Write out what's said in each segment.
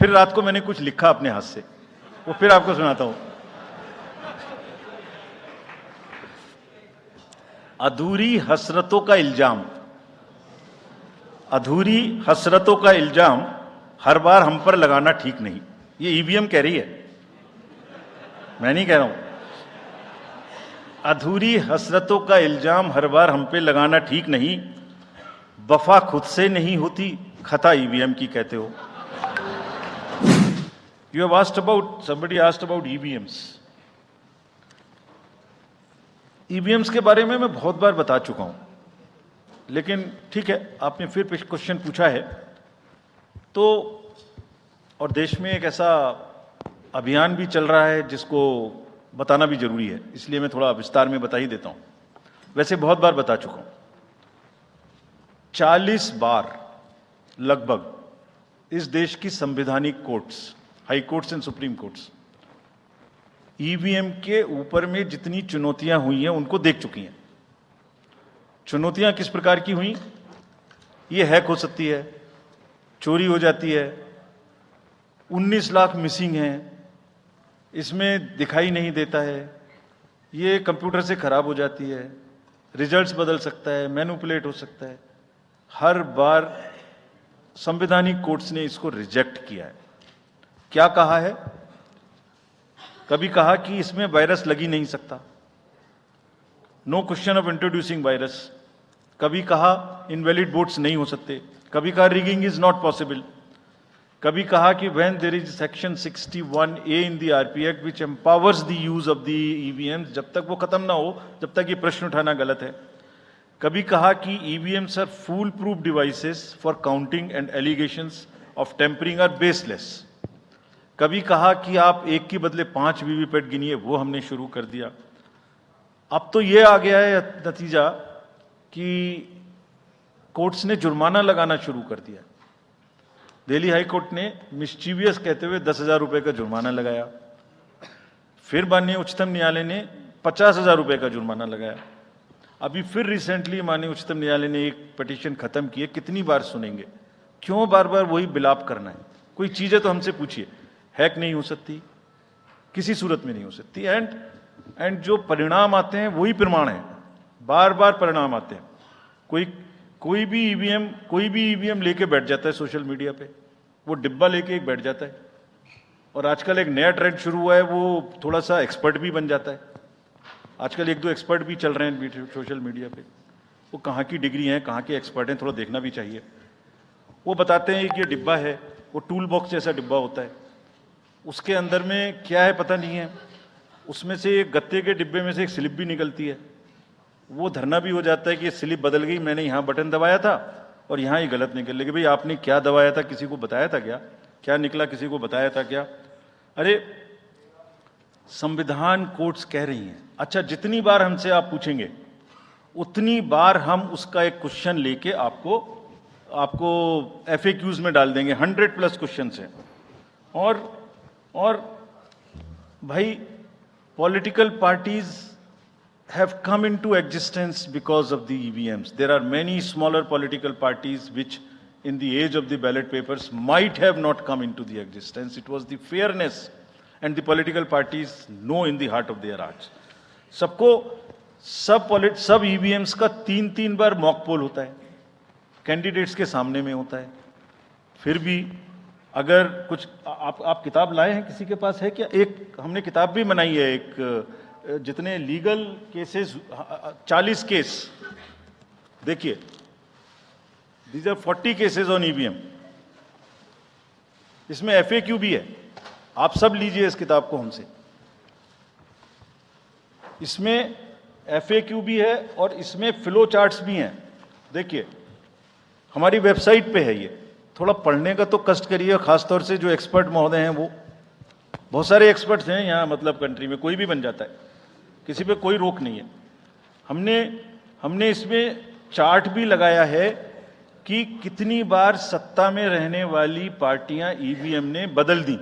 फिर रात को मैंने कुछ लिखा अपने हाथ से, वो फिर आपको सुनाता हूं। अधूरी हसरतों का इल्जाम, अधूरी हसरतों का इल्जाम हर बार हम पर लगाना ठीक नहीं। ये ईवीएम कह रही है, मैं नहीं कह रहा हूं। अधूरी हसरतों का इल्जाम हर बार हम पे लगाना ठीक नहीं, वफा खुद से नहीं होती, खता ईवीएम की कहते हो। You have asked about, somebody asked about EVMs. EVMs के बारे में मैं बहुत बार बता चुका हूं, लेकिन ठीक है, आपने फिर क्वेश्चन पूछा है तो, और देश में एक ऐसा अभियान भी चल रहा है जिसको बताना भी जरूरी है, इसलिए मैं थोड़ा विस्तार में बता ही देता हूं। वैसे बहुत बार बता चुका हूं, 40 बार लगभग इस देश की संवैधानिक courts, high courts and supreme courts EVM के ऊपर में जितनी चुनौतियां हुई हैं उनको देख चुकी हैं। चुनौतियां किस प्रकार की हुई? ये हैक हो सकती है, चोरी हो जाती है, 19 लाख मिसिंग हैं, इसमें दिखाई नहीं देता है, ये कंप्यूटर से खराब हो जाती है, रिजल्ट्स बदल सकता है, मैनिपुलेट हो सकता है। हर बार संवैधानिक कोर्ट्स ने इसको रिजेक्ट किया है। क्या कहा है? कभी कहा कि इसमें वायरस लग ही नहीं सकता, no question of introducing virus. कभी कहा इनवैलिड वोट्स नहीं हो सकते, कभी कहा रिगिंग इज नॉट पॉसिबल, कभी कहा कि when there is section 61A in the RP act which empowers the use of the EVMs, जब तक वो खत्म ना हो तब तक ये प्रश्न उठाना गलत है। कभी कहा कि EVMs are foolproof devices for counting and allegations of tampering are baseless. कभी कहा कि आप एक के बदले 5 वीवीपैट गिनिए, वो हमने शुरू कर दिया। अब तो ये आ गया है नतीजा कि कोर्ट्स ने जुर्माना लगाना शुरू कर दिया। दिल्ली हाई कोर्ट ने मिस्चीवियस कहते हुए 10,000 रुपए का जुर्माना लगाया, फिर माननीय उच्चतम न्यायालय ने 50,000 रुपए का जुर्माना लगाया। अभी फिर रिसेंटली माननीय उच्चतम न्यायालय ने एक पिटीशन खत्म की है। कितनी बार सुनेंगे? क्यों बार बार वही बिलाप करना है? कोई चीजें तो हमसे पूछिए। हैक नहीं हो सकती, किसी सूरत में नहीं हो सकती, एंड जो परिणाम आते हैं वही प्रमाण है, बार बार परिणाम आते हैं। कोई भी ईवीएम लेके बैठ जाता है सोशल मीडिया पे, वो डिब्बा लेके एक बैठ जाता है, और आजकल एक नया ट्रेंड शुरू हुआ है, वो थोड़ा सा एक्सपर्ट भी बन जाता है। आजकल 1-2 एक्सपर्ट भी चल रहे हैं सोशल मीडिया पे, वो कहाँ की डिग्री हैं, कहाँ के एक्सपर्ट हैं, थोड़ा देखना भी चाहिए। वो बताते हैं कि ये डिब्बा है, वो टूल बॉक्स जैसा डिब्बा होता है, उसके अंदर में क्या है पता नहीं है, उसमें से एक गत्ते के डिब्बे में से एक स्लिप भी निकलती है। वो धरना भी हो जाता है कि ये स्लिप बदल गई, मैंने यहाँ बटन दबाया था और यहाँ ही गलत निकल गई। भाई आपने क्या दबाया था, किसी को बताया था क्या? क्या निकला, किसी को बताया था क्या? अरे संविधान कोर्ट्स कह रही हैं। अच्छा, जितनी बार हमसे आप पूछेंगे उतनी बार हम उसका एक क्वेश्चन लेके आपको FAQs में डाल देंगे। 100+ क्वेश्चन हैं। और भाई political parties have come into existence because of the EVMs. There are many smaller political parties which in the age of the ballot papers might have not come into the existence. It was the fairness and the political parties know in the heart of their hearts. सब EVMs का 3-3 बार mock poll होता है, candidates के सामने में होता है। फिर भी अगर कुछ आप किताब लाए हैं, किसी के पास है क्या? एक हमने किताब भी बनाई है, एक जितने लीगल केसेस, 40 केस, देखिए, these are 40 cases on EVM. इसमें FAQ भी है, आप सब लीजिए इस किताब को हमसे। इसमें FAQ भी है और इसमें फ्लो चार्ट्स भी हैं। देखिए, हमारी वेबसाइट पे है ये, थोड़ा पढ़ने का तो कष्ट करिए, खासतौर से जो एक्सपर्ट महोदय हैं, वो बहुत सारे एक्सपर्ट्स हैं यहाँ, मतलब कंट्री में कोई भी बन जाता है, किसी पे कोई रोक नहीं है। हमने इसमें चार्ट भी लगाया है कि कितनी बार सत्ता में रहने वाली पार्टियां ईवीएम ने बदल दी।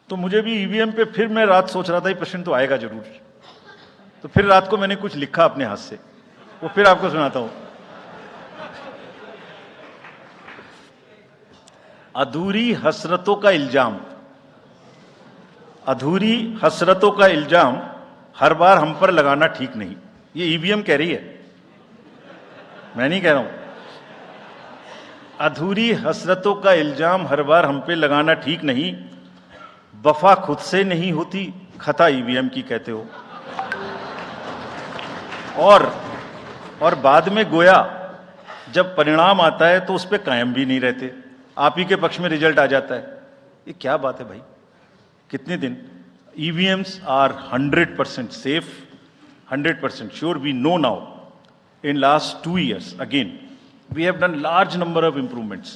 तो मुझे भी ईवीएम पे फिर मैं रात सोच रहा था ये प्रश्न तो आएगा जरूर, तो फिर रात को मैंने कुछ लिखा अपने हाथ से, वो फिर आपको सुनाता हूं। अधूरी हसरतों का इल्जाम, अधूरी हसरतों का इल्जाम हर बार हम पर लगाना ठीक नहीं। ये ईवीएम कह रही है, मैं नहीं कह रहा हूं। अधूरी हसरतों का इल्जाम हर बार हम पे लगाना ठीक नहीं। वफा खुद से नहीं होती, खता ईवीएम की कहते हो। और बाद में गोया जब परिणाम आता है तो उस पर कायम भी नहीं रहते, आप ही के पक्ष में रिजल्ट आ जाता है। ये क्या बात है भाई, कितने दिन? EVMs are 100% safe, 100% sure. We know now in last 2 years again we have done large number of improvements.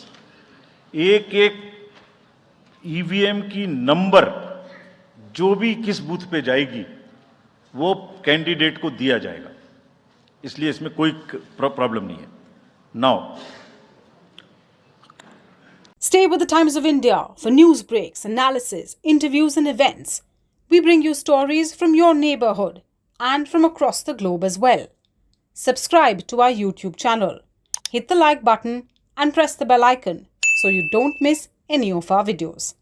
एक ईवीएम की नंबर जो भी किस बूथ पे जाएगी वो कैंडिडेट को दिया जाएगा, इसलिए इसमें कोई प्रॉब्लम नहीं है। Now Stay with the Times of India for news breaks, analysis, interviews and events. We bring you stories from your neighborhood and from across the globe as well. Subscribe to our YouTube channel. Hit the like button and press the bell icon so you don't miss any of our videos.